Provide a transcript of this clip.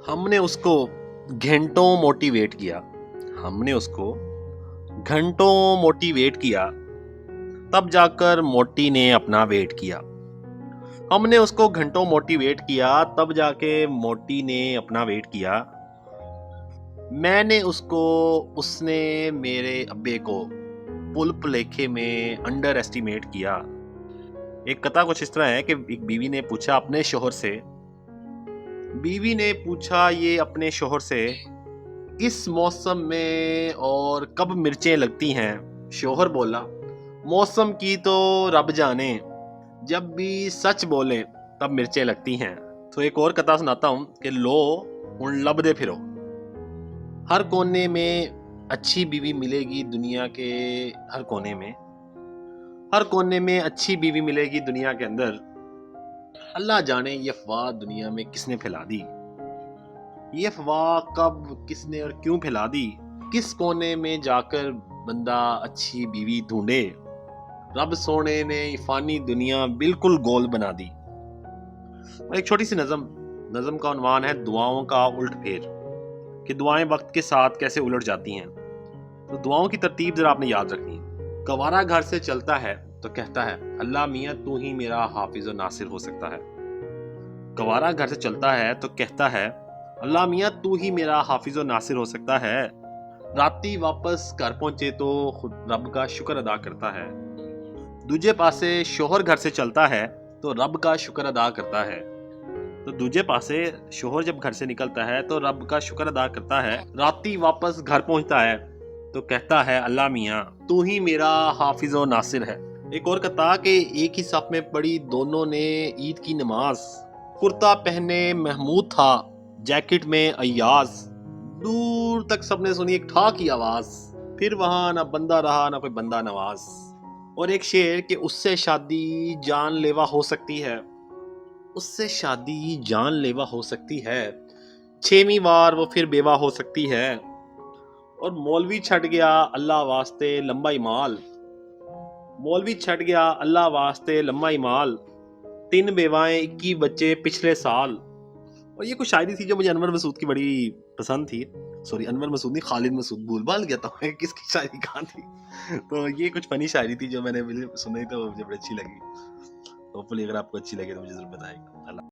हमने उसको घंटों मोटिवेट किया हमने उसको घंटों मोटिवेट किया तब जाकर मोटी ने अपना वेट किया। हमने उसको घंटों मोटिवेट किया तब जाके मोटी ने अपना वेट किया। मैंने उसको उसने मेरे अब्बे को पुल्प लेखे में अंडर एस्टिमेट किया। एक कथा कुछ इस तरह है कि एक बीवी ने पूछा ये अपने शोहर से इस मौसम में और कब मिर्चें लगती हैं। शोहर बोला, मौसम की तो रब जाने, जब भी सच बोले तब मिर्चें लगती हैं। तो एक और कथा सुनाता हूँ कि लो उन लबदे फिरो। हर कोने में अच्छी बीवी मिलेगी दुनिया के हर कोने में अच्छी बीवी मिलेगी दुनिया के अंदर। अल्लाह जाने ये अफवाह दुनिया में किसने फैला दी, ये अफवाह कब किसने और क्यों फैला दी। किस कोने में जाकर बंदा अच्छी बीवी ढूंढे। रब सोने ने फानी दुनिया बिल्कुल गोल बना दी। और एक छोटी सी नज़म का उन्वान है दुआओं का उल्ट फेर, कि दुआएं वक्त के साथ कैसे उलट जाती हैं। तो दुआओं की तरतीब जरा आपने याद रखनी है। गवारा घर से चलता है तो कहता है अल्लाह मियाँ तू ही मेरा हाफिज और नासिर हो सकता है। गवारा घर से चलता है तो कहता है अल्लाह मियाँ तू ही मेरा हाफिज और नासिर हो सकता है। राती वापस घर पहुंचे तो खुद रब का शुक्र अदा करता है। दूजे पासे शोहर घर से चलता है तो रब का शुक्र अदा करता है। तो दूजे पासे शोहर जब घर से निकलता है तो रब का शुक्र अदा करता है। राती वापस घर पहुंचता है तो कहता है अल्लाह मियाँ तू ही मेरा हाफिज और नासिर है। एक और कथा कि एक ही साथ में पढ़ी दोनों ने ईद की नमाज। कुर्ता पहने महमूद था, जैकेट में अय्याज। दूर तक सबने सुनी एक ठा की आवाज, फिर वहां ना बंदा रहा ना कोई बंदा नवाज। और एक शेर कि उससे शादी जानलेवा हो सकती है, उससे शादी जानलेवा हो सकती है। 6वीं बार वो फिर बेवा हो सकती है। और मौलवी छट गया अल्लाह वास्ते लंबा इमाल, मौलवी छट गया अल्लाह वास्ते लंबा इमाल। 3 बेवाएं 21 बच्चे पिछले साल। और ये कुछ शायरी थी जो मुझे अनवर मसूद की बड़ी पसंद थी। सॉरी अनवर मसूद नहीं, खालिद मसूद, भूल भाल गया था मैं किसकी शायरी कहाँ थी। तो ये कुछ फनी शायरी थी जो मैंने सुनी तो मुझे बड़ी अच्छी लगी। होपफुली अगर आपको अच्छी लगे तो मुझे जरूर बताएगा।